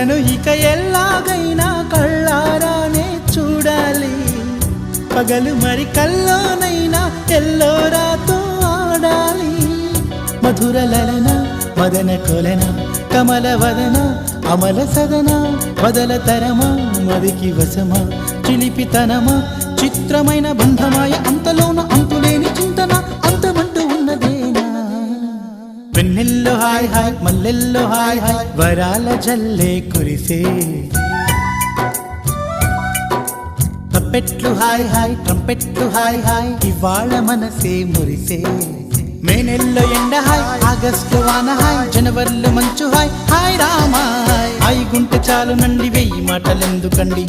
నన్ను ఇక ఎల్లాగైనా కళ్ళారానే చూడాలి, పగలు మరి కల్లోనైనా ఎల్లోరాతో ఆడాలి. మధుర లలన మదన కొలన కమల వదన అమల సదన వదల తరమా మదికి వశమా చిలిపితనమా చిత్రమైన బంధమాయ అంతలోన అంతులేని చింతన అంతమంటూ ఉన్నదేనా. వెన్నెల్లో హాయ్ హాయ్ మల్లెల్లో హాయ్ హాయ్ వరాల జల్లే కురిసే, తప్పెట్లు హాయ్ హాయ్ ట్రంపెట్లు హాయ్ హాయ్ ఇవాళ మనసే మురిసే. మే నెలలో ఎండ హాయ్ ఆగస్టు వాన హాయ్ జనవరిలో మంచు హాయ్ హాయ్ రామా హాయ్ గుంటె చాలు నండి 1000 మాటలెందుకండి.